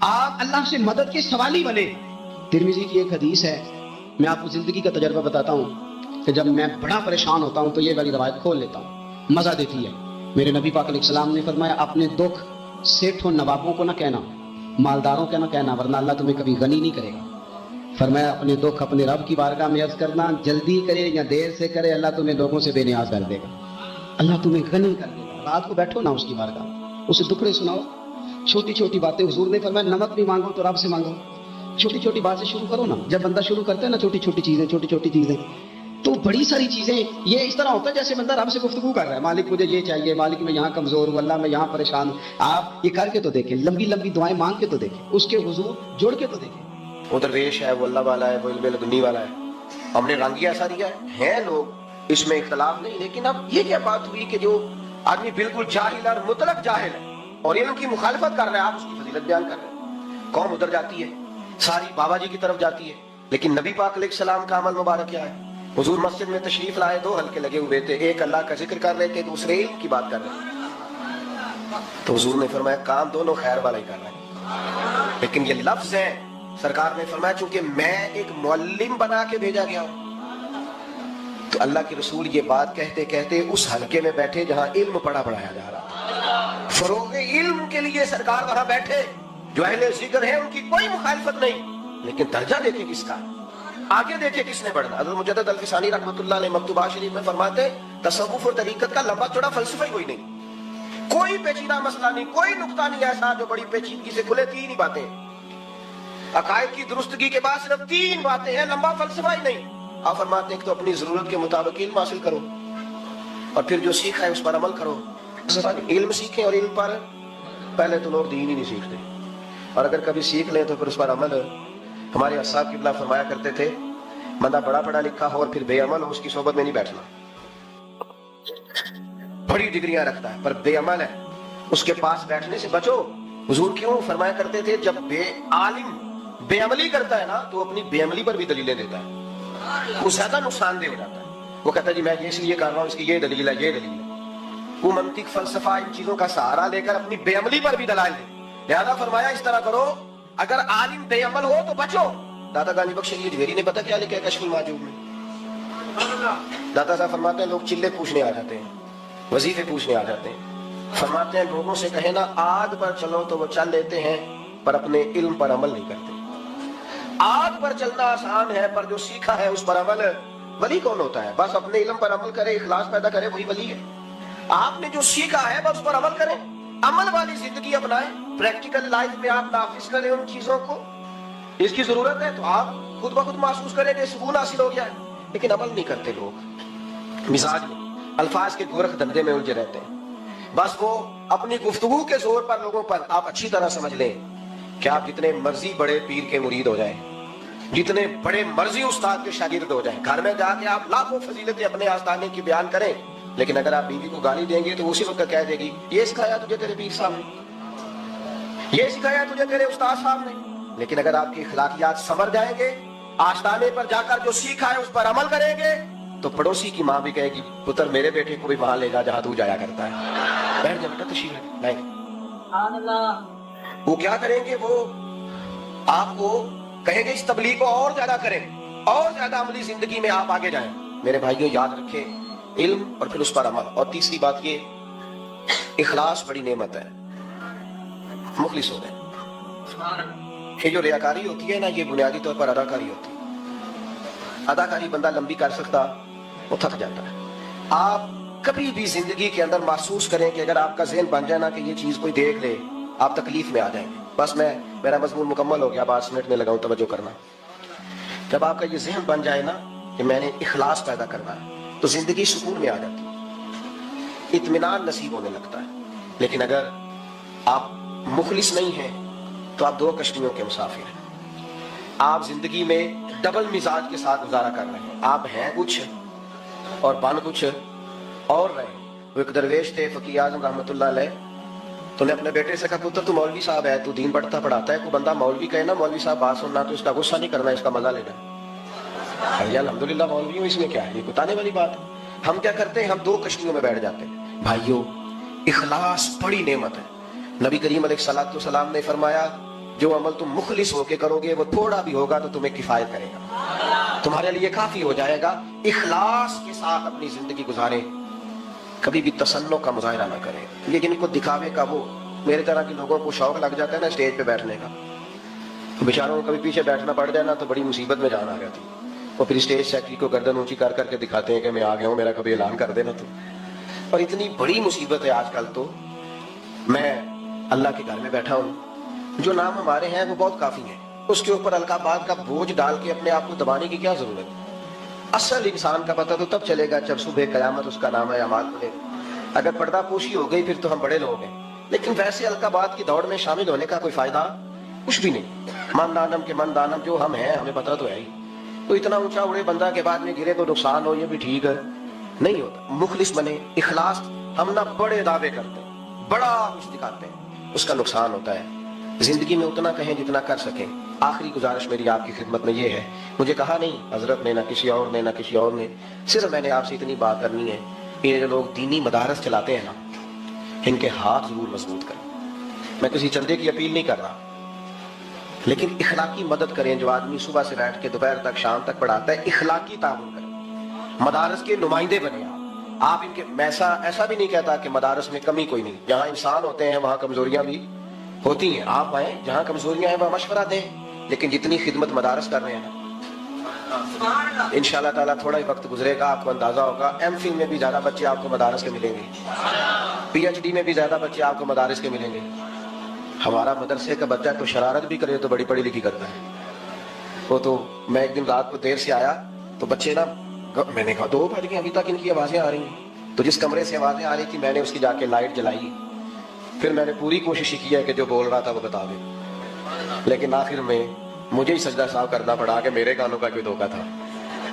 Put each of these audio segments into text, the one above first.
آپ اللہ سے مدد کے سوالی بنے. ترمذی کی ایک حدیث ہے, میں آپ کو زندگی کا تجربہ بتاتا ہوں کہ جب میں بڑا پریشان ہوتا ہوں تو یہ والی روایت کھول لیتا ہوں, مزہ دیتی ہے. میرے نبی پاک علیہ السلام نے فرمایا, اپنے دکھ سیٹھوں نوابوں کو نہ کہنا, مالداروں کو نہ کہنا, ورنہ اللہ تمہیں کبھی غنی نہیں کرے گا. فرمایا اپنے دکھ اپنے رب کی بارگاہ میں عرض کرنا, جلدی کرے یا دیر سے کرے اللہ تمہیں لوگوں سے بے نیاز کر دے گا, اللہ تمہیں غنی کر دے گا. رات کو بیٹھو نا اس کی بارگاہ میں, اسے دکھڑے سناؤ, چھوٹی چھوٹی باتیں. حضور نے فرمایا نمک بھی مانگو تو رب سے مانگو. چھوٹی چھوٹی بات سے شروع کرو نا. جب بندہ شروع کرتا ہے نا چھوٹی چھوٹی چیزیں تو بڑی ساری چیزیں یہ اس طرح ہوتا ہے جیسے بندہ رب سے گفتگو کر رہا ہے, مالک مجھے یہ چاہیے, مالک میں یہاں کمزور ہوں, اللہ میں یہاں پریشان ہوں. آپ یہ کر کے تو دیکھیں, لمبی لمبی دعائیں مانگ کے تو دیکھیں, اس کے حضور جوڑ کے تو دیکھیں. وہ درویش ہے, وہ اللہ والا ہے, وہ علم لدنی والا ہے, ہم نے رنگ ایسا دیا ہے لوگ, اس میں اختلاف نہیں. لیکن اب یہ کیا بات ہوئی کہ جو آدمی بالکل جاہل اور مطلق جاہل ہے اور علم کی مخالفت کر رہا ہے, آپ اس کی فضیلت بیان کر رہے ہیں. قوم ادھر جاتی ہے, ساری بابا جی کی طرف جاتی ہے, لیکن نبی پاک علیہ السلام کا عمل مبارک کیا ہے؟ حضور مسجد میں تشریف لائے, 2 حلقے لگے ہوئے تھے, ایک اللہ کا ذکر کر رہے تھے, دوسرے علم کی بات کر رہے تھے. تو حضور نے فرمایا کام دونوں خیر والا ہی کر رہے ہیں, لیکن یہ لفظ ہے. سرکار نے فرمایا چونکہ میں ایک معلم بنا کے بھیجا گیا ہوں. تو اللہ کے رسول یہ بات کہتے کہتے اس حلقے میں بیٹھے جہاں علم پڑھایا جا رہا تھا. فروغ علم کے لیے سرکار وہاں بیٹھے. جو اہل ذکر ہیں ان کی کوئی مخالفت نہیں, لیکن درجہ دیکھیں کس کا, آگے دیکھیں کس نے بڑھنا. حضرت مجدد الفسانی رحمۃ اللہ علیہ مکتوبات شریف میں فرماتے تصوف اور طریقت کا لمبا چوڑا فلسفہ ہی کوئی نہیں, کوئی پیچیدہ مسئلہ نہیں, کوئی نقطہ نہیں ایسا جو بڑی پیچیدگی سے کھلے. 3 ہی باتیں, عقائد کی درستگی کے بعد صرف 3 باتیں ہیں, لمبا فلسفہ ہی نہیں. آپ فرماتے ہیں کہ تو اپنی ضرورت کے مطابق علم حاصل کرو, اور پھر جو سیکھا ہے اس پر عمل کرو. علم سیکھیں, اور علم پر پہلے تو لوگ دین ہی نہیں سیکھتے, اور اگر کبھی سیکھ لیں تو پھر اس پر عمل. ہمارے اساتذہ قبلہ فرمایا کرتے تھے, بندہ بڑا پڑھا لکھا ہو اور پھر بے عمل ہو, اس کی صحبت میں نہیں بیٹھنا. بڑی ڈگریاں رکھتا ہے پر بے عمل ہے, اس کے پاس بیٹھنے سے بچو. حضور کیوں فرمایا کرتے تھے جب بے عالم بے عملی کرتا ہے نا تو اپنی بے عملی پر بھی دلیلیں دیتا ہے, وہ زیادہ نقصان دہ ہو جاتا ہے. وہ کہتا ہے جی میں اس لیے کر رہا ہوں, اس کی یہ دلیل ہے, یہ دلیل ہے. وہ منطق فلسفہ ان چیزوں کا سہارا لے کر اپنی بے عملی پر بھی دلائل دے. لہذا فرمایا اس طرح کرو, اگر عالم بے عمل ہو تو بچو. داتا گاندھی بخش علی جویری نے پتہ کیا لکھا ہے کشف المحجوب میں؟ داتا صاحب فرماتے ہیں لوگ چلے پوچھنے آ جاتے ہیں, وظیفے پوچھنے آ جاتے ہیں. فرماتے ہیں لوگوں سے کہیں نا آگ پر چلو تو وہ چل لیتے ہیں پر اپنے علم پر عمل نہیں کرتے. آگ پر چلنا آسان ہے پر جو سیکھا ہے اس پر عمل. ولی کون ہوتا ہے؟ بس اپنے علم پر عمل کرے, اخلاص پیدا کرے, وہی ولی ہے. آپ نے جو سیکھا ہے بس اس پر عمل کریں, عمل والی زندگی اپنائیں, پریکٹیکل لائف میں آپ نافذ کریں ان چیزوں کو. اس کی ضرورت ہے تو آپ خود بخود محسوس کریں کہ سکون حاصل ہو گیا ہے, لیکن عمل نہیں کرتے لوگ. مزاج میں الفاظ کے گورکھ دھندے میں الجھے رہتے ہیں. بس وہ اپنی گفتگو کے زور پر لوگوں پر, آپ اچھی طرح سمجھ لیں کہ آپ جتنے مرضی بڑے پیر کے مرید ہو جائیں, جتنے بڑے مرضی استاد کے شاگرد ہو جائیں, گھر میں جا کے آپ لاکھوں فضیلتیں اپنے آستانے کی بیان کریں, لیکن اگر آپ بیوی کو گالی دیں گے تو اسی وقت کہہ دے گی یہ سکھایا تجھے تیرے پیر صاحب نے, یہ سکھایا تجھے تیرے استاد صاحب نے. لیکن اگر آپ کی اخلاقیات سنور جائیں گے, آستانے پر جا کر جو سیکھا ہے اس پر عمل کریں گے, تو پڑوسی کی ماں بھی کہے گی پتر میرے بیٹے کو بھی وہاں لے جا جہاں تو جایا کرتا ہے, بیٹھ جا بیٹا تشریف لائیں. وہ کیا کریں گے, وہ آپ کو کہیں گے اس تبلیغ کو اور زیادہ کریں, اور زیادہ عملی زندگی میں آپ آگے جائیں. میرے بھائیوں یاد رکھیں علم اور پھر اس پر عمل. اور تیسری بات یہ, اخلاص بڑی نعمت ہے, مخلص ہو جائیں. یہ جو ریاکاری ہوتی ہے نا, یہ بنیادی طور پر اداکاری ہوتی ہے. اداکاری بندہ لمبی کر سکتا, وہ تھک جاتا ہے. آپ کبھی بھی زندگی کے اندر محسوس کریں کہ اگر آپ کا ذہن بن جائے نا کہ یہ چیز کوئی دیکھ لے, آپ تکلیف میں آ جائیں گے. بس میرا مضمون مکمل ہو گیا, بات سمجھنے لگا ہوں, توجہ کرنا. جب آپ کا یہ ذہن بن جائے نا کہ میں نے اخلاص پیدا کرنا ہے, تو زندگی سکون میں آ جاتی ہے, اطمینان نصیب ہونے لگتا ہے. لیکن اگر آپ مخلص نہیں ہیں تو آپ 2 کشتیوں کے مسافر ہیں. آپ زندگی میں ڈبل مزاج کے ساتھ گزارا کر رہے ہیں, آپ ہیں کچھ اور بن کچھ اور رہے. وہ ایک درویش تھے فقیہ اعظم رحمۃ اللہ علیہ, تو نے اپنے بیٹے سے کہا پتر تو مولوی صاحب ہے, تو دین پڑھتا پڑھاتا ہے, کوئی بندہ مولوی کہے نا مولوی صاحب بات سننا تو اس کا غصہ نہیں کرنا, اس کا مزہ لینا. الحمدللہ مولوی ہوں, اس میں کیا ہے, یہ بتانے والی بات ہے. ہم کیا کرتے ہیں, ہم 2 کشتیوں میں بیٹھ جاتے ہیں. بھائیوں اخلاص بڑی نعمت ہے. نبی کریم علیہ الصلوۃ والسلام نے فرمایا जो अमल तुम मुखलिस होके करोगे वो थोड़ा भी होगा तो तुम्हें किफायत करेगा, तुम्हारे लिए काफी हो जाएगा। इखलास के साथ अपनी जिंदगी गुजारे, कभी भी तसन्नो का मुजाहरा ना करें। ये जिनको दिखावे का, वो मेरे तरह के लोगों को शौक लग जाता है ना स्टेज पे बैठने का, तो बेचारों को कभी पीछे बैठना पड़ जाए ना तो बड़ी मुसीबत में जान आ जाती। वो फिर स्टेज सेक्रेटरी को गर्दन ऊंची कर करके दिखाते हैं कि मैं आ गया हूँ, मेरा कभी ऐलान कर देना तो। और इतनी बड़ी मुसीबत है आजकल तो, मैं अल्लाह के घर में बैठा हूँ, जो नाम हमारे हैं वो बहुत काफी है, उसके ऊपर अलकाबाद का बोझ डाल के अपने आप को दबाने की क्या जरूरत है। असल इंसान का पता तो तब चलेगा जब सुबह कयामत उसका नाम है अमाल खुले। अगर पर्दा पोशी हो गई फिर तो हम बड़े लोग हैं, लेकिन वैसे अलकाबाद की दौड़ में शामिल होने का कोई फायदा कुछ भी नहीं। मन दानम के मन दानम जो हम हैं हमें पता तो है ही, तो इतना ऊंचा उड़े बंदा के बाद में गिरे तो नुकसान हो, ये भी ठीक है नहीं होता। मुखलिस बने, इखलास, हम ना बड़े दावे करते हैं, बड़ा कुछ दिखाते हैं, उसका नुकसान होता है। जिंदगी में उतना कहें जितना कर सकें। आखिरी गुजारिश मेरी आपकी खिदमत में ये है, मुझे कहा नहीं हजरत ने, ना किसी और ने, ना किसी और ने, सिर्फ मैंने आपसे इतनी बात करनी है, ये जो लोग दीनी मदारस चलाते हैं ना, इनके हाथ जरूर मजबूत करें। मैं किसी चंदे की अपील नहीं कर रहा, लेकिन इखलाकी मदद करें। जो आदमी सुबह से बैठ के दोपहर तक शाम तक पढ़ाता है, इखलाकी ताउन करें, मदारस के नुमाइंदे बने आप इनके। मैं ऐसा भी नहीं कहता कि मदारस में कमी कोई नहीं, जहाँ इंसान होते हैं वहाँ कमजोरियां भी होती हैं। आप आए जहाँ कमजोरियां हैं वहाँ मशवरा दें, लेकिन जितनी खिदमत मदारस कर रहे हैं ना, इंशाल्लाह ताला थोड़ा ही वक्त गुजरेगा आपको अंदाजा होगा, एमफिल में भी ज्यादा बच्चे आपको मदारस के मिलेंगे, पीएचडी में भी ज्यादा बच्चे आपको मदारस के मिलेंगे। हमारा मदरसे का बच्चा तो शरारत भी करे तो बड़ी पढ़ी लिखी करता है। वो तो मैं एक दिन रात को देर से आया तो बच्चे ना, मैंने कहा 2 बज गए अभी तक इनकी आवाजें आ रही हैं, तो जिस कमरे से आवाजें आ रही थी मैंने उसकी जाके लाइट जलाई, फिर मैंने पूरी कोशिश की है कि जो बोल रहा था वो बता दे, लेकिन आखिर में मुझे ही सजदा साफ करना पड़ा कि मेरे कानों का कोई धोखा था,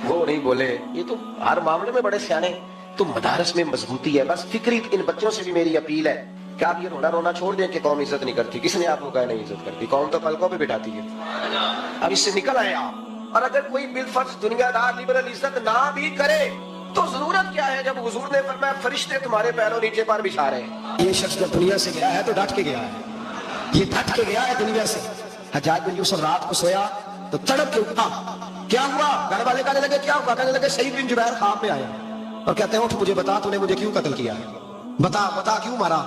वो नहीं बोले। ये तो हर मामले में बड़े सियाने। तो मदारस में मजबूती है, बस फिक्री। इन बच्चों से भी मेरी अपील है कि आप ये रोना रोना छोड़ दें कि कौम इज्जत नहीं करती। किसने आपको कहा नहीं इज्जत करती? कौम तो पलकों पे बिठाती है। अब इससे निकल आए आप। और अगर कोई बिलफर्ज दुनियादार लिबरल इज्जत ना भी करे तो जरूरत क्या है, जब हुजूर ने फरमाया फरिश्ते तुम्हारे पैरों नीचे पर बिछा रहे हैं। ये शख्स जब दुनिया से गया है तो डट के गया है, ये डट के गया है दुनिया से। हज्जाज बिन यूसुफ रात को सोया तो तड़प के उठा, क्या हुआ? घर वाले कहने लगे क्या हुआ? कहने लगे सईद बिन जुबैर ख्वाब में आया और कहते हैं उठ मुझे बता, तूने मुझे क्यों कत्ल किया है, बता बता क्यों मारा।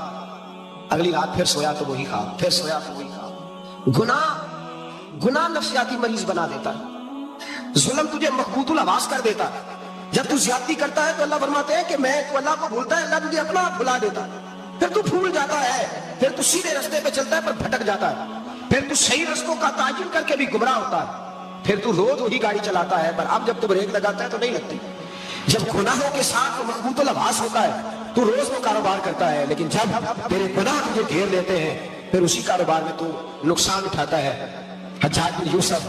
अगली रात फिर सोया तो वही ख्वाब, फिर सोया तो वही ख्वाब। गुनाह नफ्सियाती मरीज बना देता है, जुल्म तुझे मकबूतुल आवाज कर देता है। जब तू ज्यादती करता है तो अल्लाह फरमाते हैं कि मैं, तू अल्लाह को भूलता है, अल्लाह तुझे अपना आप भुला देता है। फिर तू भूल जाता है, फिर तू सीधे रास्ते पे चलता है पर भटक जाता है, फिर तू सही रास्तों का ताजुब करके भी गुमराह होता है, फिर तू रोज वही गाड़ी चलाता है, पर अब जब तू ब्रेक लगाता है तो नहीं लगती। जब गुनाहों के साथ तो मकबूतुल आवाज होता है तू रोज वो कारोबार करता है, लेकिन जब तेरे गुनाह तुझे घेर लेते हैं फिर उसी कारोबार में तू नुकसान उठाता है। हज्जाज बिन यूसुफ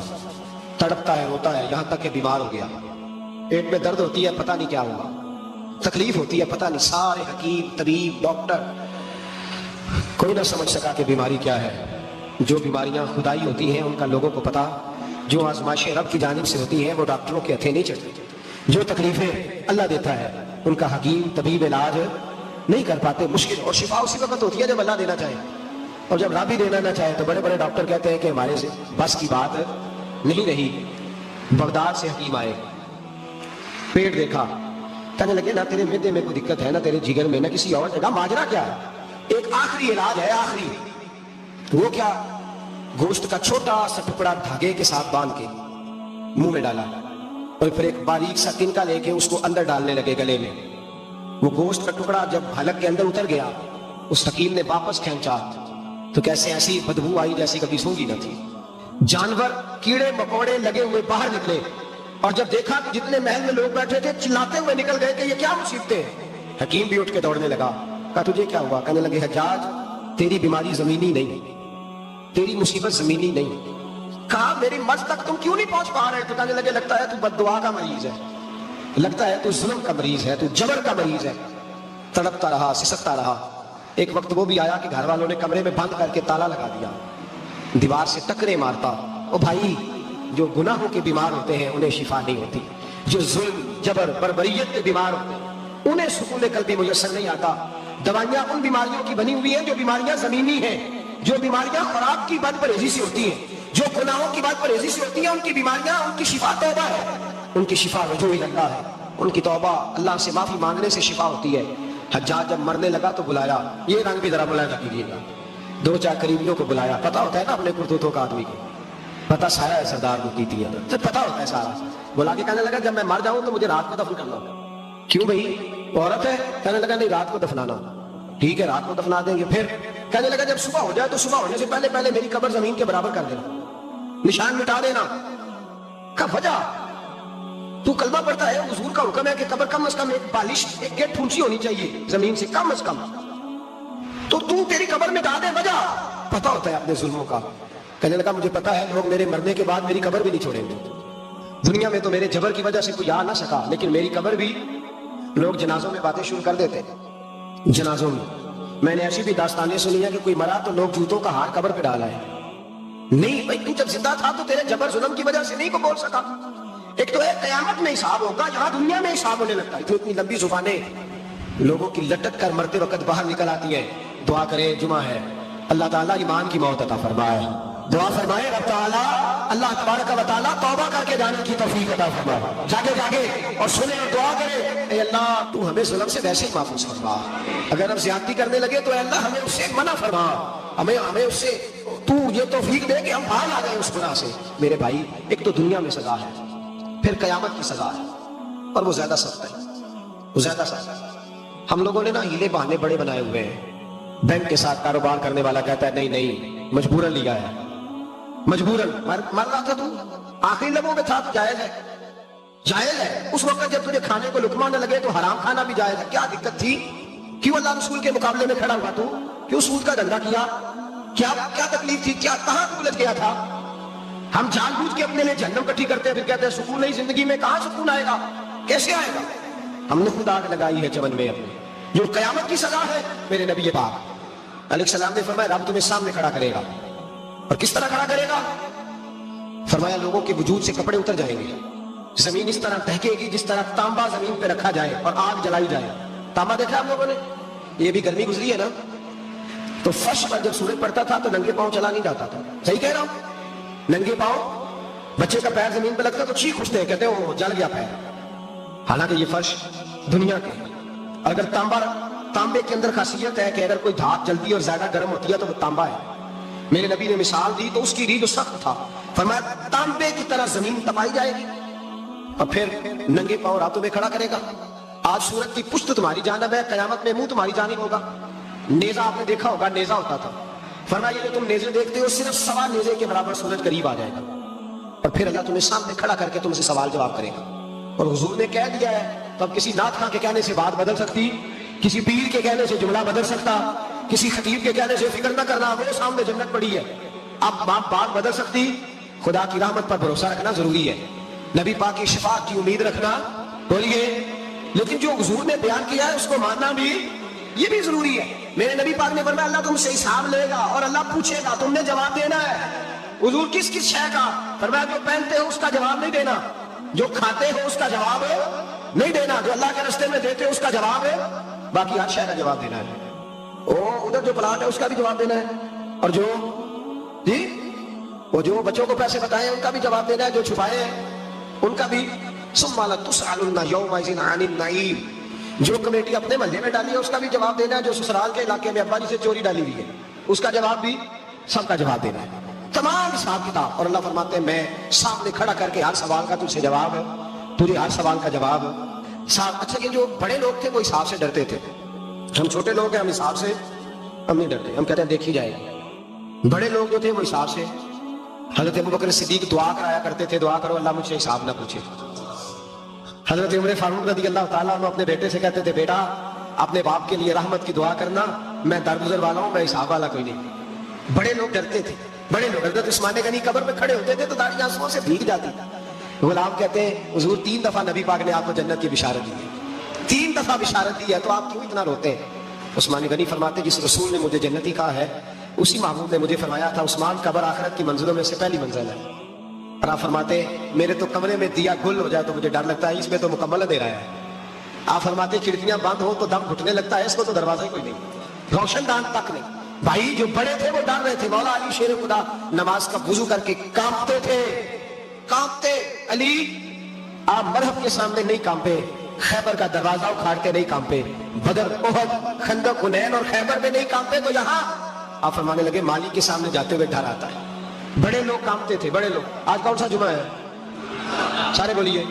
तड़पता है, रोता है, यहां तक कि बीमार हो गया। पेट में दर्द होती है, पता नहीं क्या हुआ, तकलीफ होती है, पता नहीं। सारे हकीम, तबीब, डॉक्टर कोई ना समझ सका कि बीमारी क्या है। जो बीमारियां खुदाई होती हैं उनका लोगों को पता, जो आजमाइशें रब की जानिब से होती हैं वो डॉक्टरों के हथे नहीं चढ़ती। जो तकलीफें अल्लाह देता है उनका हकीम, तबीब इलाज नहीं कर पाते, मुश्किल। और शिफा उसी वक्त होती है जब अल्लाह देना चाहे, और जब रब ही देना ना चाहे तो बड़े बड़े डॉक्टर कहते हैं कि हमारे से बस की बात नहीं रही। बगदाद से हकीम आए, पेट देखा, कहने लगे ना तेरे मिद्दे में कोई दिक्कत है, ना तेरे जिगर में, ना किसी और जगह, माजरा क्या है? एक आखिरी इलाज है, आखिरी। वो क्या? गोश्त का छोटा सा टुकड़ा धागे के साथ बांध के मुंह में डाला और फिर एक बारीक सा तिनका लेके उसको अंदर डालने लगे गले में। वो गोश्त का टुकड़ा जब हलक के अंदर उतर गया, उस हकीम ने वापस खींचा तो कैसे ऐसी बदबू आई जैसी कभी सूंघी न थी। जानवर, कीड़े मकोड़े लगे हुए बाहर निकले, और जब देखा कि जितने महल में लोग बैठे थे चिल्लाते हुए निकल गए कि ये क्या मुसीबतें हैं। हकीम भी उठ के दौड़ने लगा, कहा तुझे क्या हुआ? कहने लगे हज्जाज तेरी बीमारी जमीनी नहीं, तेरी मुसीबत जमीनी नहीं। कहा मेरी मर्ज तक तुम क्यों नहीं पहुंच पा रहे? तो कहने लगे लगता है तू बद्दुआ का मरीज है, लगता है तू जुल्म का मरीज है, तू जबर का मरीज है। तड़पता रहा, सिसकता रहा। एक वक्त वो भी आया कि घर वालों ने कमरे में बंद करके ताला लगा दिया, दीवार से टकरे मारता। ओ भाई, जो गुनाहों के बीमार होते हैं उन्हें शिफा नहीं होती, जो जुल्म, जबर, बर्बरियत के बीमार होते हैं उन्हें सुकून कल्बी मुयस्सर नहीं आता। दवाइयां उन बीमारियों की बनी हुई हैं जो बीमारियां जमीनी हैं, जो बीमारियां खुराक की बद परहेजी से होती हैं, जो गुनाहों की बद परहेजी से होती हैं, उनकी बीमारियां, उनकी शिफा तौबा है, उनकी शिफा रजू इल्लाह है, उनकी तौबा अल्लाह से माफी मांगने से शिफा होती है। हज्जाज जब मरने लगा तो बुलाया, ये रंग भी जरा मुलायजा कीजिएगा, 2-4 करीबियों को बुलाया, पता होता है ना अपने करतूतों का आदमी को, पता सारा है सरदार को की थी, तो पता होता है सारा। बुला के कहने लगा जब मैं मर जाऊं तो मुझे रात को दफन करना। क्यों भाई, औरत है? कहने लगा नहीं, रात को दफनाना। ठीक है, रात को दफना देंगे। फिर कहने लगा जब सुबह हो जाए तो सुबह होने से पहले पहले मेरी कब्र जमीन के बराबर कर देना, निशान मिटा देना। का वजह, तू कलमा पढ़ता है, हुजूर का हुक्म है कि कब्र कम से कम एक बालिश, एक गेट ऊंची होनी चाहिए जमीन से, कम से कम। तो तू तेरी कब्र में डाल दे, वजह पता होता है अपने जुल्मों का। कहने लगा मुझे पता है लोग मेरे मरने के बाद मेरी कब्र भी नहीं छोड़ेंगे। दुनिया में तो मेरे जबर की वजह से कोई आ ना सका, लेकिन मेरी कब्र भी लोग जनाजों में बातें शुरू कर देते। जनाजों में मैंने ऐसी भी दास्तानें सुनी है कि कोई मरा तो लोग जूतों का हार कब्र पे डाला है। नहीं भाई, तू जब जिंदा था तो तेरे जबर जुल्म की वजह से नहीं को बोल सका। एक तो है कयामत में हिसाब होगा, यहाँ दुनिया में हिसाब होने लगता है। तो इतनी लंबी जुबानें लोगों की लटक कर मरते वक्त बाहर निकल आती है। दुआ करें, जुमा है, अल्लाह ताला ईमान की मौत अता फरमाए। दुआ फरमाए रब ताला, अल्लाह तबारक व तआला तौबा करके जाने की तौफीक अता फरमाए। जागे जागे और सुने और दुआ करें, ए अल्लाह तू हमें जुल्म से वैसे ही महफूज फरमा। अगर हम ज्यादती करने लगे तो अल्लाह हमें उससे मना फरमा, हमें उससे तू ये तौफीक दे कि हम बाहर आ गए उस गुनाह से। मेरे भाई, एक तो दुनिया में सजा है, फिर कयामत की सजा है, और वो ज्यादा सख्त है, वो ज्यादा सख्त है। हम लोगों ने ना हीले बहाने बड़े बनाए हुए हैं। बैंक के साथ कारोबार करने वाला कहता है नहीं नहीं, मजबूरन लिया है, मजबूरन। मर रहा था तू, आखिरी लम्हों में था, तो जायज है, जायज है। उस वक्त जब तुझे खाने को लुकमा न लगे तो हराम खाना भी जायज है। क्या दिक्कत थी? क्यों अल्लाह रसूल के मुकाबले में खड़ा हुआ तू? क्यों सूद का धंधा किया? क्या क्या तकलीफ थी? क्या कहां तू उलझ गया था? हम जानबूझ के अपने लिए जहन्नम इकट्ठी करते हैं, फिर कहते हैं सुकून नहीं जिंदगी में। कहां सुकून आएगा, कैसे आएगा? हमने खुद आग लगाई है चमन में अपने, जो कयामत की सजा है। मेरे नबी पाक अलैहिस्सलाम ने फरमाया रब तुम्हें सामने खड़ा करेगा, और किस तरह खड़ा करेगा? फरमाया लोगों के वजूद से कपड़े उतर जाएंगे, जमीन इस तरह दहकेगी जिस तरह तांबा जमीन पे रखा जाए और आग जलाई जाए। तांबा देखा आप लोगों ने? ये भी गर्मी गुजरी है ना, तो फर्श पर जब सूरज पड़ता था तो नंगे पांव चला नहीं जाता था। सही कह रहा हूं? नंगे पांव, बच्चे का पैर जमीन पे लगता तो चीख उठते हैं, कहते हैं वो जल गया पैर। हालांकि ये फर्श दुनिया के, अगर तांबे के अंदर खासियत है कि अगर कोई धात जल्दी और ज्यादा गर्म होती है तो वो तांबा है। मेरे नबी ने मिसाल दी तो उसकी रीढ़ सख्त था, फरमाया तांबे की तरह जमीन तपाई जाएगी और फिर नंगे पांव रातों में खड़ा करेगा। आज सूरज की पुश्त तुम्हारी जानब है, कयामत में मुंह तुम्हारी जानिब होगा। नेजा आपने देखा होगा, नेजा होता था, फरमाया ये जो तुम नेजे देखते हो सिर्फ 1.25 नेजे के बराबर सूरज करीब आ जाएगा, और फिर अल्लाह तुम्हें सामने खड़ा करके तुमसे सवाल जवाब करेगा। और हुजूर ने कह दिया है, तो अब किसी नात खां के कहने से बात बदल सकती, किसी पीर के कहने से जुमला बदल सकता, किसी खतीब के कहने से फिक्र न करना, वो सामने जन्नत पड़ी है, अब बात बदल सकती। खुदा की रहमत पर भरोसा रखना जरूरी है, नबी पाक की शफाअत की उम्मीद रखना, बोलिए। लेकिन जो हुजूर ने बयान किया है उसको मानना भी, ये भी जरूरी है। मेरे नबी पाक ने फरमाया अल्लाह तुमसे हिसाब लेगा और अल्लाह पूछेगा, तुमने जवाब देना है। हुजूर किस किस शय का? फरमाया जो पहनते हो उसका जवाब नहीं देना, जो खाते हो उसका जवाब नहीं देना, जो अल्लाह के रास्ते में देते हो उसका जवाब है, बाकी हर शय का जवाब देना है। ओ उधर जो प्लाट है उसका भी जवाब देना है, और जो जी वो जो बच्चों को पैसे बताए उनका भी जवाब देना है, जो छुपाए हैं उनका भी। सुम्मा लतुसअलुन्ना यौमइज़िन अनिन नईम, जो कमेटी अपने महल्ले में डाली है उसका भी जवाब देना है, जो ससुराल के इलाके में अब्बा जी से चोरी डाली हुई है उसका जवाब भी, सबका जवाब देना है, तमाम हिसाब किताब। और अल्लाह फरमाते हैं मैं सामने खड़ा करके हर सवाल का तुझसे जवाब, तुझे हर सवाल का जवाब साहब। अच्छा, ये जो बड़े लोग थे वो हिसाब से डरते थे, हम छोटे लोग हैं, हम हिसाब से हम नहीं डरते, हम कहते हैं देखी जाएगी। बड़े लोग जो थे वो हिसाब से, हजरत अबू बकर सिद्दीक दुआ कराया करते थे, दुआ करो अल्लाह मुझसे हिसाब ना पूछे। हजरत उमर फारूक रज़ी अल्लाह ताला अन्हु अपने बेटे से कहते थे बेटा अपने बाप के लिए रहमत की दुआ करना, मैं दरगुजर वाला हूं, मैं हिसाब वाला कोई नहीं। बड़े लोग डरते थे, बड़े लोग। हजरत उस्मान गनी कब्र पे खड़े होते थे तो दाढ़ी आंसुओं से भीग जाती। गुलाम कहते हैं हुजूर 3 दफा नबी पाक ने आपको जन्नत की बिशारत दी है, 3 दफा बिशारत दी है, तो आप क्यों इतना रोते हैं? उस्मान गनी फरमाते जिस रसूल ने मुझे जन्नती कहा है उसी महबूब ने मुझे फरमाया था उस्मान कब्र आखिरत की मंजिलों में से पहली मंजिल है। और आप फरमाते मेरे तो कमरे में दिया गुल हो जाए तो मुझे डर लगता है, इसमें तो मुकम्मल अंधेरा है। आप फरमाते खिड़कियां बंद हो तो दम घुटने लगता है, इसको तो दरवाजा ही कोई नहीं, रोशनदान तक नहीं। भाई जो बड़े थे वो डर रहे थे। मौला अली शेर खुदा नमाज का वुजू करके कांपते थे, कांपते। अली आप मरहब के सामने नहीं कांपे, खैबर का दरवाजा उखाड़ के नहीं कांपे, बदर, उहद, खंदक, हुनैन और खैबर में नहीं कांपे, तो यहाँ आप फरमाने लगे माली के सामने जाते हुए डर आता है। बड़े लोग कांपते थे, बड़े लोग। आज कौन सा जुमा है? सारे बोलिए।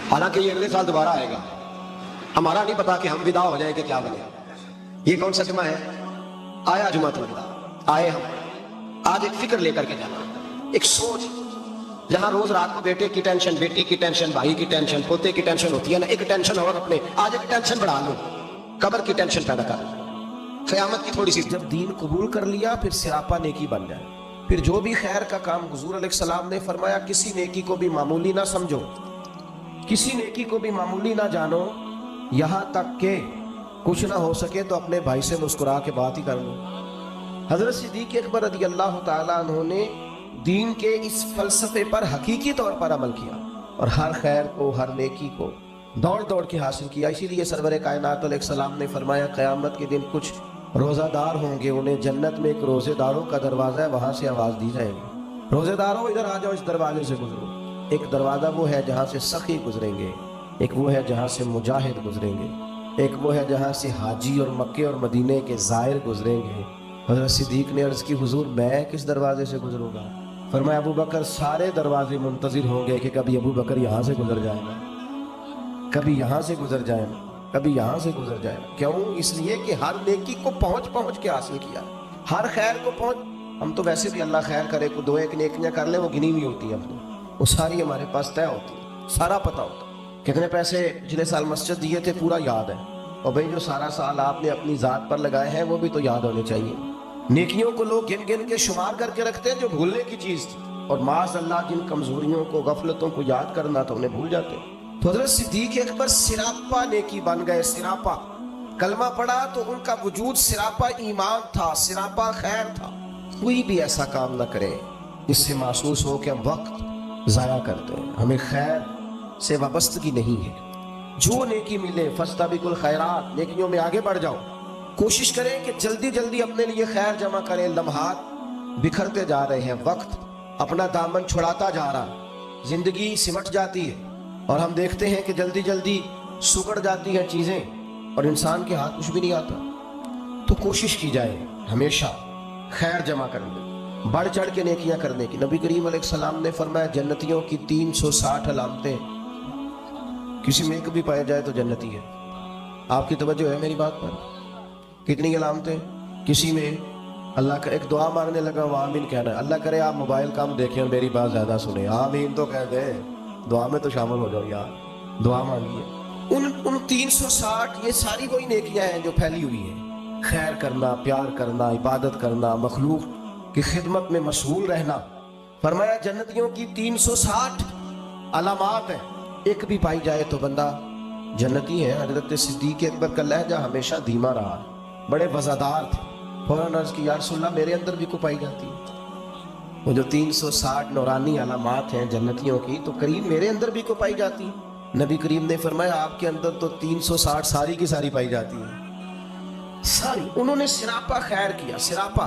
हालांकि ये अगले साल दोबारा आएगा, हमारा नहीं पता कि हम विदा हो जाए कि क्या बने। ये कौन सा जुमा है? आया जुमा तो विदा। आए हम आज एक फिक्र लेकर के जाना, एक सोच। जहां रोज रात को बेटे की टेंशन, बेटी की टेंशन, भाई की टेंशन, पोते की टेंशन होती है ना, एक टेंशन और अपने आज एक टेंशन बढ़ा लो, कब्र की टेंशन पैदा कर, क़यामत की थोड़ी सी। जब दीन कबूल कर लिया फिर सिरापा नेकी बन जाए। फिर जो भी खैर का काम, हुजूर अलैहिस्सलाम ने फरमाया किसी नेकी को भी मामूली ना समझो, किसी नेकी को भी मामूली ना जानो, यहाँ तक के कुछ ना हो सके तो अपने भाई से मुस्कुरा के बात ही कर लो। हजरत सिद्दीक अकबर रज़ी अल्लाह ताला अन्हु ने दीन के इस फलसफे पर हकीकी तौर पर अमल किया और हर खैर को, हर नेकी को दौड़ दौड़ के हासिल किया। इसीलिए सरवर कायनात अलैहिस्सलाम ने फरमाया क़यामत के दिन कुछ रोज़ादार होंगे, उन्हें जन्नत में एक रोज़ेदारों का दरवाज़ा है, वहाँ से आवाज़ दी जाएगी, रोज़ेदारों इधर आ जाओ, इस दरवाजे से गुजरो। एक दरवाज़ा वो है जहाँ से सखी गुजरेंगे, एक वो है जहाँ से मुजाहिद गुजरेंगे, एक वो है जहाँ से हाजी और मक्के और मदीने के ज़ायर गुजरेंगे। हज़रत सिद्दीक ने अर्ज़ की हुजूर मैं किस दरवाजे से गुजरूंगा? फरमाया अबू बकर सारे दरवाजे मुंतज़िर होंगे कि कभी अबू बकर यहाँ से गुजर जाएगा, कभी यहाँ से गुजर जाएगा, कभी यहाँ से गुजर जाएगा। क्यों? इसलिए कि हर नेकी को पहुँच पहुँच के हासिल किया, हर खैर को पहुँच। हम तो वैसे भी अल्लाह खैर करे को दो एक नेकियां कर ले, वो गिनी हुई होती है अपनी, वो सारी हमारे पास तय होती है, सारा पता होता है। कितने पैसे पिछले साल मस्जिद दिए थे पूरा याद है, और भाई जो सारा साल आपने अपनी ज़ात पर लगाए हैं वो भी तो याद होने चाहिए। नेकियों को लोग गिन गिन के शुमार करके रखते हैं जो भूलने की चीज़ थी, और माज़ अल्लाह जिन कमज़ोरियों को, गफलतों को याद करना तो उन्हें भूल जाते हैं। तो हज़रत सिद्दीक़ अकबर सिरापा नेकी बन गए। सिरापा कलमा पढ़ा तो उनका वजूद सिरापा ईमान था, सिरापा खैर था। कोई भी ऐसा काम न करे जिससे महसूस हो कि हम वक्त ज़ाया करते हैं, हमें खैर से वाबस्तगी नहीं है। जो नेकी मिले फस्ताबिकुल खैरात, नेकियों में आगे बढ़ जाओ। कोशिश करें कि जल्दी जल्दी अपने लिए खैर जमा करें। लम्हात बिखरते जा रहे हैं, वक्त अपना दामन छुड़ाता जा रहा, जिंदगी सिमट जाती है और हम देखते हैं कि जल्दी जल्दी सुगड़ जाती हैं चीज़ें और इंसान के हाथ कुछ भी नहीं आता। तो कोशिश की जाए हमेशा खैर जमा करने, बढ़ चढ़ के नेकियां करने की। नबी करीम अलैहिस्सलाम ने फरमाया जन्नतियों की 360 अलामतें, किसी में एक भी पाया जाए तो जन्नती है। आपकी तवज्जो है मेरी बात पर? कितनी अलामतें? किसी में अल्लाह का, एक दुआ मांगने लगा वो आमीन कहना है, अल्लाह करे आप मोबाइल कम देखें और मेरी बात ज़्यादा सुने, आमीन तो कह दे, दुआ में तो शामिल हो जाओ यार, दुआ मांगिए। उन 360 ये सारी वही नेकियां हैं जो फैली हुई हैं। खैर करना, प्यार करना, इबादत करना, मखलूक की खिदमत में मशगूल रहना। फरमाया जन्नतियों की 360 अलामात है, एक भी पाई जाए तो बंदा जन्नती है। हजरत सिद्दीक अकबर का लहजा हमेशा धीमा रहा, बड़े वज़ादार थे। फौरन अर्ज़ की या रसूलल्लाह मेरे अंदर भी को पाई जाती है वो जो 360 नौरानी अलामात हैं जन्नतियों की, तो करीब मेरे अंदर भी को पाई जाती है। नबी करीम ने फरमाया आपके अंदर तो 360 सारी की सारी पाई जाती है, सारी। उन्होंने सिरापा खैर किया, सिरापा।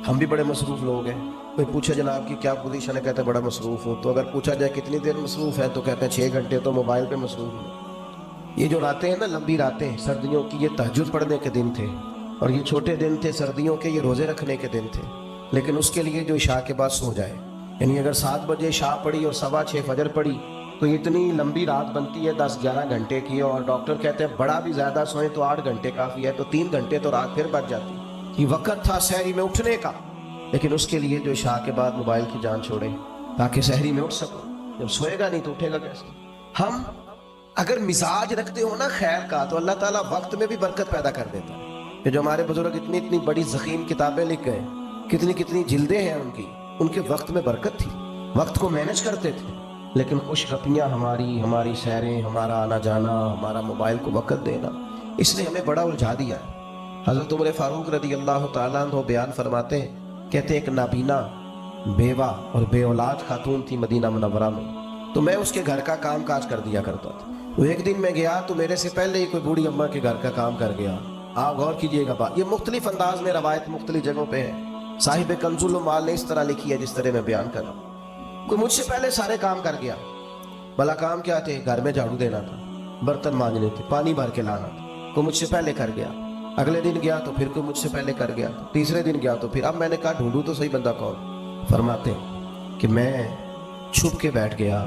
हम भी बड़े मसरूफ़ लोग हैं। कोई पूछे जनाब की क्या पोजीशन है, कहते हैं बड़ा मसरूफ़ हो। तो अगर पूछा जाए कितनी देर मसरूफ़ है तो कहते हैं 6 घंटे तो मोबाइल पे मसरूफ़ है। ये जो रातें हैं ना, लंबी रातें सर्दियों की, ये तहज्जुद पढ़ने के दिन थे, और ये छोटे दिन थे सर्दियों के, ये रोज़े रखने के दिन थे। लेकिन उसके लिए जो इशा के बाद सो जाए, यानी अगर 7 बजे इशा पढ़ी और 6:15 फजर पढ़ी तो इतनी लंबी रात बनती है 10-11 घंटे की। और डॉक्टर कहते हैं बड़ा भी ज़्यादा सोए तो 8 घंटे काफ़ी है, तो 3 घंटे तो रात फिर बच जाती। ये वक्त था सहरी में उठने का, लेकिन उसके लिए जो इशा के बाद मोबाइल की जान छोड़े ताकि सहरी में उठ सको। जब सोएगा नहीं तो उठेगा कैसे? हम अगर मिजाज रखते हो ना खैर का, तो अल्लाह ताला वक्त में भी बरकत पैदा कर देता है। कि जो हमारे बुजुर्ग इतनी इतनी बड़ी ज़ख़ीम किताबें लिख गए, कितनी कितनी जिल्दें हैं उनकी, उनके वक्त में बरकत थी, वक्त को मैनेज करते थे। लेकिन खुशरपियाँ हमारी सैरें, हमारा आना जाना, हमारा मोबाइल को वक्त देना, इसने हमें बड़ा उलझा दिया है। हज़रत उमर फारूक रज़ी अल्लाह ताला अन्हु बयान फरमाते हैं, कहते एक नाबीना बेवा और बेऔलाद खातून थी मदीना मुनव्वरा में, तो मैं उसके घर का काम काज कर दिया करता था। तो एक दिन मैं गया तो मेरे से पहले ही कोई बूढ़ी अम्मा के घर का काम कर गया। آپ غور کیجئے گا بات، یہ مختلف انداز میں روایت مختلف جگہوں پہ ہے. صاحب کنز المال نے اس طرح لکھی ہے جس طرح میں بیان کر رہا ہوں. کوئی مجھ سے پہلے سارے کام کر گیا. بھلا کام کیا تھے؟ گھر میں جھاڑو دینا تھا، برتن مانجنے تھے، پانی بھر کے لانا تھا. کوئی مجھ سے پہلے کر گیا. اگلے دن گیا تو پھر کوئی مجھ سے پہلے کر گیا. تیسرے دن گیا تو پھر. اب میں نے کہا ڈھونڈوں تو صحیح بندہ کون. فرماتے ہیں کہ میں چھپ کے بیٹھ گیا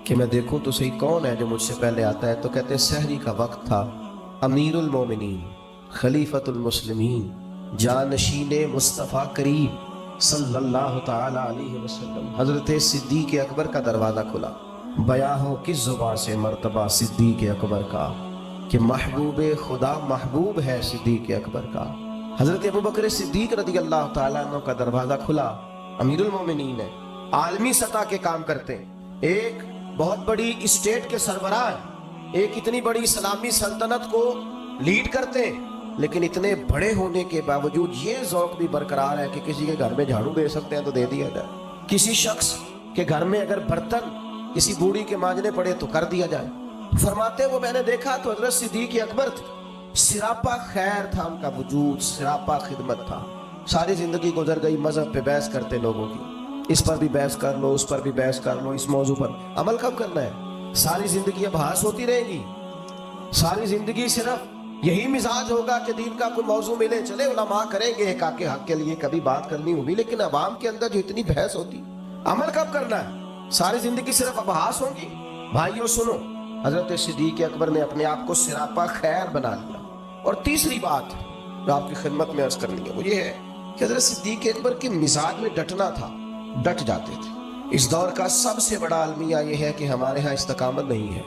کہ میں دیکھوں تو صحیح کون ہے جو مجھ سے پہلے آتا ہے. تو کہتے ہیں سحری کا وقت تھا. امیر المومنین، خلیفۃ المسلمین، جانشین مصطفیٰ کریم صلی اللہ تعالی علیہ وسلم حضرت صدیق اکبر کا دروازہ کھلا. بیان ہو کس زبان سے مرتبہ صدیق اکبر کا کہ محبوب خدا محبوب ہے صدیق اکبر کا. حضرت ابوبکر صدیق رضی اللہ تعالیٰ عنہ کا دروازہ کھلا. امیر المومنین ہے، عالمی سطح کے کام کرتے ہیں، ایک بہت بڑی اسٹیٹ کے سربراہ ہیں، ایک اتنی بڑی اسلامی سلطنت کو لیڈ کرتے ہیں، لیکن اتنے بڑے ہونے کے باوجود یہ ذوق بھی برقرار ہے کہ کسی کے گھر میں جھاڑو دے سکتے ہیں تو دے دیا جائے. کسی شخص کے گھر میں اگر برتن کسی بوڑھی کے مانجنے پڑے تو کر دیا جائے. فرماتے وہ میں نے دیکھا تو حضرت صدیق اکبر تھے. سراپا خیر تھا ان کا وجود، سراپا خدمت تھا. ساری زندگی گزر گئی مذہب پہ بحث کرتے لوگوں کی، اس پر بھی بحث کر لو، اس پر بھی بحث کر لو، اس موضوع پر عمل کب کرنا ہے؟ ساری زندگی ابحاث ہوتی رہے گی. ساری زندگی صرف یہی مزاج ہوگا کہ دین کا کوئی موضوع ملے چلے علماء کریں گے حقاق کے حق کے لیے کبھی بات کرنی ہوگی، لیکن عوام کے اندر جو اتنی بحث ہوتی، عمل کب کرنا ہے؟ ساری زندگی صرف ابحاث ہوگی. بھائیو سنو، حضرت صدیق اکبر نے اپنے آپ کو سراپا خیر بنا لیا. اور تیسری بات جو آپ کی خدمت میں عرض کرنی ہے وہ یہ ہے کہ حضرت صدیق اکبر کے مزاج میں ڈٹنا تھا، ڈٹ جاتے تھے. اس دور کا سب سے بڑا المیہ یہ ہے کہ ہمارے ہاں استقامت نہیں ہے.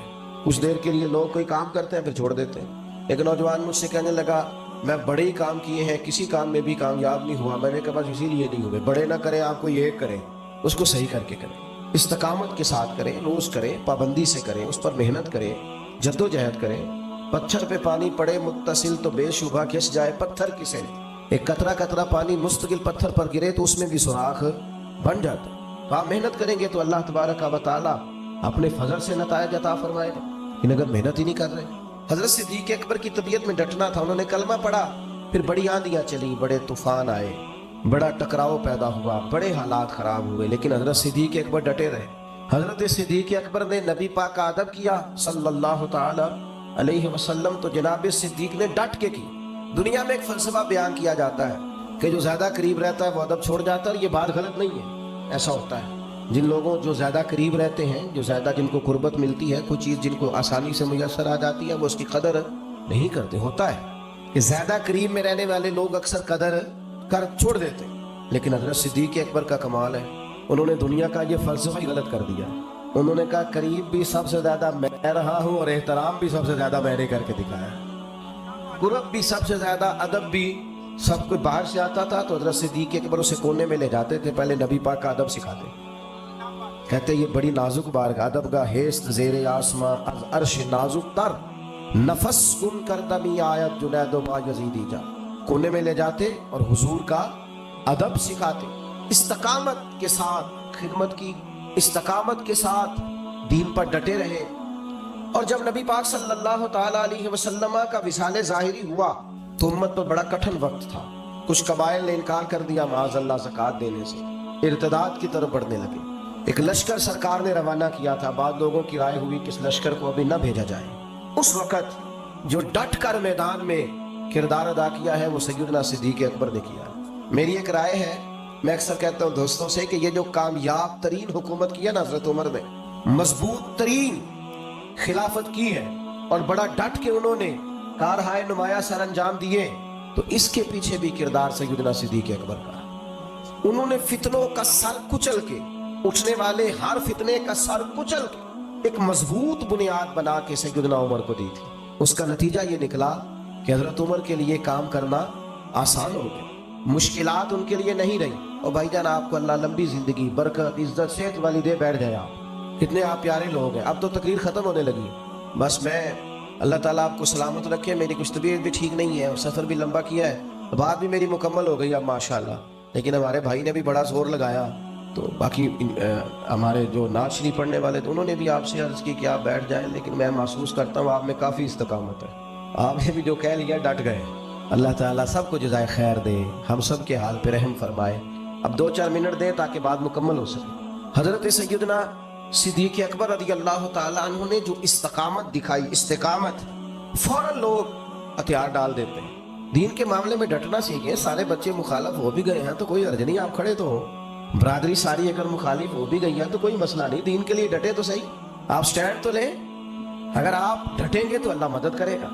کچھ دیر کے لیے لوگ کوئی کام کرتے ہیں پھر چھوڑ دیتے ہیں. ایک نوجوان مجھ سے کہنے لگا میں بڑے ہی کام کیے ہیں، کسی کام میں بھی کامیاب نہیں ہوا. میں نے کہا بس اسی لیے نہیں ہوئے. بڑے نہ کریں آپ کو یہ کریں، اس کو صحیح کر کے کریں، استقامت کے ساتھ کریں، روز کریں، پابندی سے کریں، اس پر محنت کریں، جد و جہد کریں. پتھر پہ پانی پڑے متصل تو بے شبہ گھس جائے پتھر کسے. ایک قطرہ قطرہ پانی مستقل پتھر پر گرے تو اس میں بھی سوراخ بن جاتا. تو آپ محنت کریں گے تو اللہ تبارک و تعالیٰ اپنے فضل سے نتائج عطا فرمائے گا. لیکن اگر محنت ہی نہیں کر رہے. حضرت صدیق اکبر کی طبیعت میں ڈٹنا تھا. انہوں نے کلمہ پڑھا، پھر بڑی آندیاں چلی، بڑے طوفان آئے، بڑا ٹکراؤ پیدا ہوا، بڑے حالات خراب ہوئے، لیکن حضرت صدیق اکبر ڈٹے رہے. حضرت صدیق اکبر نے نبی پاک کا ادب کیا صلی اللہ تعالی علیہ وسلم تو جناب صدیق نے ڈٹ کے کی. دنیا میں ایک فلسفہ بیان کیا جاتا ہے کہ جو زیادہ قریب رہتا ہے وہ ادب چھوڑ جاتا ہے. یہ بات غلط نہیں ہے، ایسا ہوتا ہے. جن لوگوں جو زیادہ قریب رہتے ہیں، جو زیادہ جن کو قربت ملتی ہے، کوئی چیز جن کو آسانی سے میسر آ جاتی ہے، وہ اس کی قدر نہیں کرتے. ہوتا ہے کہ زیادہ قریب میں رہنے والے لوگ اکثر قدر کر چھوڑ دیتے. لیکن حضرت صدیق اکبر کا کمال ہے، انہوں نے دنیا کا یہ فلسفہ ہی غلط کر دیا. انہوں نے کہا قریب بھی سب سے زیادہ میں رہا ہوں اور احترام بھی سب سے زیادہ میں نے کر کے دکھایا. قرب بھی سب سے زیادہ، ادب بھی. سب کوئی باہر سے آتا تھا تو حضرت صدیق اکبر اسے کونے میں لے جاتے تھے، پہلے نبی پاک کا ادب سکھاتے. کہتے یہ بڑی نازک بارگاہ، ادب گاہ ہیست زیر آسماں از عرش نازک تر، نفس کن کردمی آیت جنید و با یزیدی جا. کونے میں لے جاتے اور حضور کا ادب سکھاتے. استقامت کے ساتھ خدمت کی، استقامت کے ساتھ دین پر ڈٹے رہے. اور جب نبی پاک صلی اللہ تعالی علیہ وسلم کا وصال ظاہری ہوا تو امت پر بڑا کٹھن وقت تھا. کچھ قبائل نے انکار کر دیا معاذ اللہ زکوٰۃ دینے سے، ارتداد کی طرف بڑھنے لگے. ایک لشکر سرکار نے روانہ کیا تھا. بعض لوگوں کی رائے ہوئی کہ اس لشکر کو ابھی نہ بھیجا جائے. اس وقت جو ڈٹ کر میدان میں کردار ادا کیا ہے وہ سیدنا صدیق اکبر نے کیا. میری ایک رائے ہے، میں اکثر کہتا ہوں دوستوں سے کہ یہ جو کامیاب ترین حکومت کی ہے نا حضرت عمر نے، مضبوط ترین خلافت کی ہے اور بڑا ڈٹ کے انہوں نے کارہائے نمایاں سر انجام دیے، تو اس کے پیچھے بھی کردار سیدنا صدیق اکبر کا. انہوں نے فتنوں کا سر کچل کے، اٹھنے والے ہر فتنے کا سر کچل کے ایک مضبوط بنیاد بنا کے سیدنا عمر کو دی تھی. اس کا نتیجہ یہ نکلا کہ حضرت عمر کے لیے کام کرنا آسان ہو گیا، مشکلات ان کے لیے نہیں رہی. اور بھائی جان آپ کو اللہ لمبی زندگی، برکت، عزت، صحت والی دے. بیٹھ جائے آپ، کتنے آپ پیارے لوگ ہیں. اب تو تقریر ختم ہونے لگی. بس میں اللہ تعالیٰ آپ کو سلامت رکھے. میری کچھ طبیعت بھی ٹھیک نہیں ہے اور سفر بھی لمبا کیا ہے، بات بھی میری مکمل ہو گئی اب ماشاءاللہ. لیکن ہمارے بھائی نے بھی بڑا زور لگایا، تو باقی ہمارے جو نعت شریف پڑھنے والے تھے انہوں نے بھی آپ سے عرض کی کہ آپ بیٹھ جائیں. لیکن میں محسوس کرتا ہوں آپ میں کافی استقامت ہے. آپ نے بھی جو کہہ لیا ڈٹ گئے. اللہ تعالیٰ سب کو جزائے خیر دے، ہم سب کے حال پہ رحم فرمائے۔ اب 2-4 منٹ دے تاکہ بات مکمل ہو سکے۔ حضرت سیدنا صدیق اکبر رضی اللہ تعالیٰ عنہ نے جو استقامت دکھائی، استقامت، فوراً لوگ ہتھیار ڈال دیتے ہیں۔ دین کے معاملے میں ڈٹنا سیکھیں۔ سارے بچے مخالف ہو بھی گئے ہیں تو کوئی حرج نہیں، آپ کھڑے تو ہو۔ برادری ساری اگر مخالف ہو بھی گئی ہے تو کوئی مسئلہ نہیں، دین کے لیے ڈٹے تو صحیح، آپ سٹینڈ تو لیں۔ اگر آپ ڈٹیں گے تو اللہ مدد کرے گا۔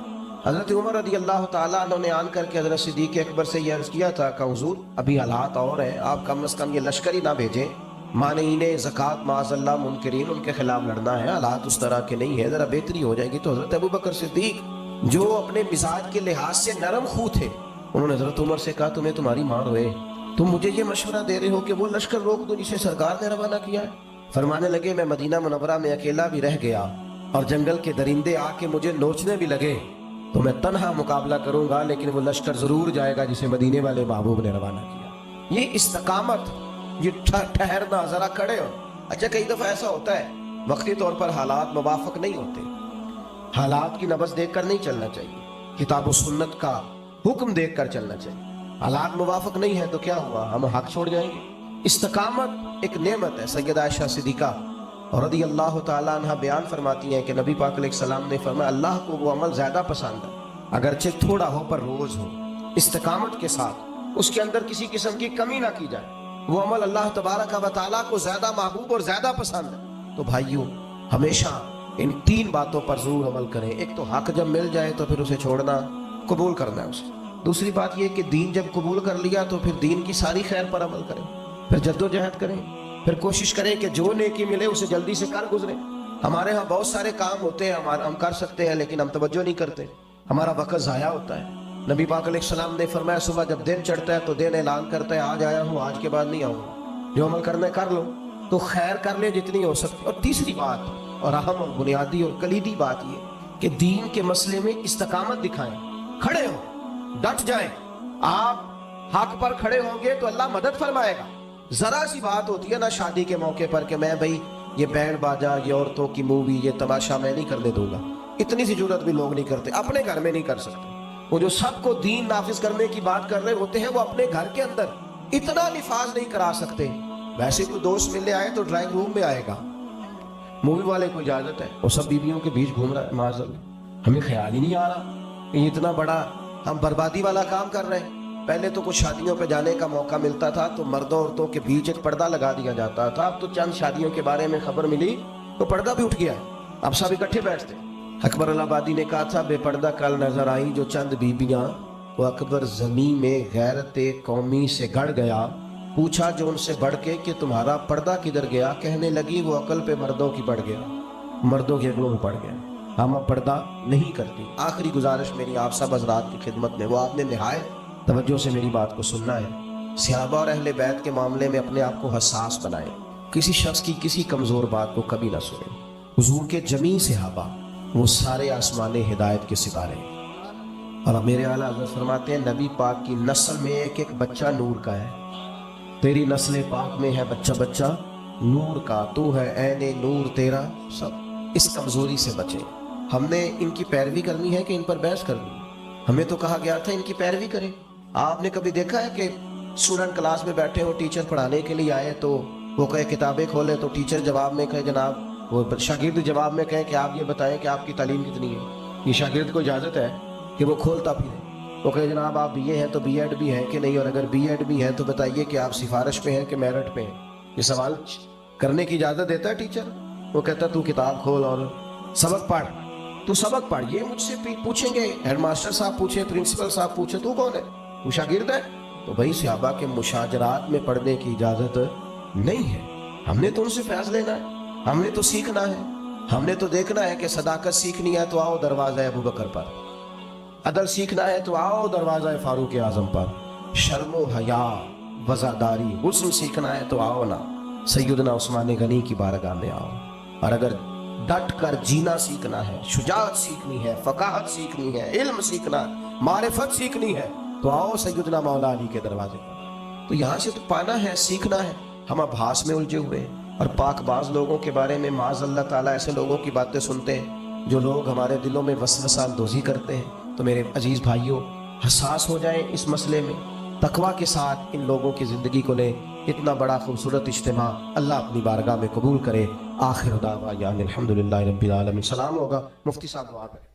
حضرت عمر رضی اللہ تعالیٰ عنہ نے آن کر کے حضرت صدیق اکبر سے یہ عرض کیا تھا کہ حضور ابھی حالات اور ہیں، آپ کم از کم یہ لشکر ہی نہ بھیجیں، مانعین زکوٰۃ معاذ اللہ منکرین، ان کے خلاف لڑنا ہے، حالات اس طرح کے نہیں ہے، ذرا بہتری ہو جائے گی۔ تو حضرت ابوبکر صدیق جو اپنے مزاج کے لحاظ سے نرم خو تھے، انہوں نے حضرت عمر سے کہا تمہیں تمہاری ماں روئے، تم مجھے یہ مشورہ دے رہے ہو کہ وہ لشکر روک دو جسے سرکار نے روانہ کیا ہے؟ فرمانے لگے میں مدینہ منورہ میں اکیلا بھی رہ گیا اور جنگل کے درندے آ کے مجھے نوچنے بھی لگے تو میں تنہا مقابلہ کروں گا، لیکن وہ لشکر ضرور جائے گا جسے مدینے والے محبوب نے روانہ کیا۔ یہ استقامت، یہ ٹھہرنا، ذرا کھڑے ہو۔ اچھا کئی دفعہ ایسا ہوتا ہے وقتی طور پر حالات موافق نہیں ہوتے، حالات کی نبض دیکھ کر نہیں چلنا چاہیے، کتاب و سنت کا حکم دیکھ کر چلنا چاہیے۔ حالات موافق نہیں ہے تو کیا ہوا، ہم حق چھوڑ جائیں گے؟ استقامت ایک نعمت ہے۔ سیدہ عائشہ صدیقہ رضی اللہ تعالیٰ عنہ بیان فرماتی ہیں کہ نبی پاک علیہ السلام نے فرمایا اللہ کو وہ عمل زیادہ پسند ہے اگرچہ تھوڑا ہو پر روز ہو، استقامت کے ساتھ، اس کے اندر کسی قسم کی کمی نہ کی جائے، وہ عمل اللہ تبارک و تعالیٰ کو زیادہ محبوب اور زیادہ پسند ہے۔ تو بھائیوں ہمیشہ ان 3 باتوں پر ضرور عمل کریں۔ ایک تو حق جب مل جائے تو پھر اسے چھوڑنا، قبول کرنا ہے اسے۔ دوسری بات یہ کہ دین جب قبول کر لیا تو پھر دین کی ساری خیر پر عمل کریں، پھر جد و جہد کریں، پھر کوشش کریں کہ جو نیکی ملے اسے جلدی سے کر گزریں۔ ہمارے ہاں بہت سارے کام ہوتے ہیں، ہم کر سکتے ہیں لیکن ہم توجہ نہیں کرتے، ہمارا وقت ضائع ہوتا ہے۔ نبی پاک علیہ السلام نے فرمایا صبح جب دن چڑھتا ہے تو دن اعلان کرتا ہے آج آیا ہوں، آج کے بعد نہیں آؤں گا، جو عمل کرنا ہے کر لو، تو خیر کر لیں جتنی ہو سکتی۔ اور تیسری بات اور اہم اور بنیادی اور کلیدی بات یہ کہ دین کے مسئلے میں استقامت دکھائیں، کھڑے ہو، ڈٹ جائیں۔ آپ حق پر کھڑے ہوں گے تو اللہ مدد فرمائے گا۔ ذرا سی بات ہوتی ہے نا شادی کے موقع پر کہ میں بھائی یہ بینڈ باجا، یہ عورتوں کی مووی، یہ تماشا میں نہیں کرنے دوں گا، اتنی سی جرت بھی لوگ نہیں کرتے، اپنے گھر میں نہیں کر سکتے۔ وہ جو سب کو دین نافذ کرنے کی بات کر رہے ہوتے ہیں وہ اپنے گھر کے اندر اتنا نفاذ نہیں کرا سکتے۔ ویسے کوئی دوست ملنے آئے تو ڈرائنگ روم میں آئے گا، مووی والے کو اجازت ہے، وہ سب بیویوں کے بیچ گھوم رہا ہے، معاذ اللہ، ہمیں خیال ہی نہیں آ رہا کہ یہ اتنا بڑا ہم بربادی والا کام کر رہے ہیں۔ پہلے تو کچھ شادیوں پہ جانے کا موقع ملتا تھا تو مردوں عورتوں کے بیچ ایک پردہ لگا دیا جاتا تھا، اب تو چند شادیوں کے بارے میں خبر ملی تو پردہ بھی اٹھ گیا، اب سب اکٹھے بیٹھتے۔ اکبر الہآبادی نے کہا تھا بے پردہ کل نظر آئی جو چند بیبیاں، وہ اکبر زمین میں غیرت قومی سے گڑ گیا، پوچھا جو ان سے بڑھ کے کہ تمہارا پردہ کدھر گیا، کہنے لگی وہ عقل پہ مردوں کی پڑ گیا، مردوں کے عقلوں میں پڑ گیا، ہم اب پردہ نہیں کرتی۔ آخری گزارش میری آپ سب حضرات کی خدمت میں، وہ آپ نے نہایت توجہ سے میری بات کو سننا ہے۔ صحابہ اور اہل بیت کے معاملے میں اپنے آپ کو حساس بنائیں، کسی شخص کی کسی کمزور بات کو کبھی نہ سنیں۔ حضور کے جمیع صحابہ وہ سارے آسمان ہدایت کے ستارے ہیں، اور میرے اعلیٰ حضرت فرماتے ہیں نبی پاک کی نسل میں ایک ایک بچہ نور کا ہے، تیری نسل پاک میں ہے بچہ بچہ نور کا، تو ہے عین نور تیرا سب۔ اس کمزوری سے بچیں۔ ہم نے ان کی پیروی کرنی ہے کہ ان پر بحث کرنی؟ ہمیں تو کہا گیا تھا ان کی پیروی کریں۔ آپ نے کبھی دیکھا ہے کہ اسٹوڈنٹ کلاس میں بیٹھے ہو، ٹیچر پڑھانے کے لیے آئے تو وہ کہے کتابیں کھولے تو ٹیچر جواب میں کہے جناب، وہ شاگرد جواب میں کہے کہ آپ یہ بتائیں کہ آپ کی تعلیم کتنی ہے۔ یہ شاگرد کو اجازت ہے کہ وہ کھولتا پھرے، وہ کہے جناب آپ بی اے ہیں تو بی ایڈ بھی ہے کہ نہیں، اور اگر بی ایڈ بھی ہے تو بتائیے کہ آپ سفارش پہ ہیں کہ میرٹ پہ ہیں۔ یہ سوال کرنے کی اجازت دیتا ہے ٹیچر؟ وہ کہتا ہے تو کتاب کھول اور سبق پڑھ، تو سبق پڑھ۔ یہ مجھ سے پوچھیں گے، ہیڈ ماسٹر صاحب پوچھیں، پرنسپل صاحب پوچھیں تو کون ہے؟ وہ شاگرد ہے؟ تو بھائی صحابہ کے مشاجرات میں پڑھنے کی اجازت نہیں ہے۔ ہم نے تو ان سے فیض لینا ہے، ہم نے تو سیکھنا ہے، ہم نے تو دیکھنا ہے کہ صداقت سیکھنی ہے تو آؤ دروازہ ابو بکر پر، عدل سیکھنا ہے تو آؤ دروازہ فاروق اعظم پر، شرم و حیا، وزاداری، حسن سیکھنا ہے تو آؤ نا سیدنا عثمان غنی کی بارگاہ میں آؤ۔ اور اگر ڈٹ کر جینا سیکھنا ہے، شجاعت سیکھنی ہے، فقاہت سیکھنی ہے، علم سیکھنا ہے، معرفت سیکھنی ہے تو آؤ سیدنا مولا علی کے دروازے پر۔ تو یہاں سے تو پانا ہے، سیکھنا ہے۔ ہم ابحاث میں الجھے ہوئے ہیں، اور پاک باز لوگوں کے بارے میں معاذ اللہ تعالیٰ ایسے لوگوں کی باتیں سنتے ہیں جو لوگ ہمارے دلوں میں وسوسہ اندوزی کرتے ہیں۔ تو میرے عزیز بھائیوں، حساس ہو جائیں اس مسئلے میں، تقوی کے ساتھ ان لوگوں کی زندگی کو لیں۔ اتنا بڑا خوبصورت اجتماع اللہ اپنی بارگاہ میں قبول کرے۔ آخر دعوانا الحمدللہ رب العالمین۔ سلام ہوگا، مفتی صاحب دعا کریں۔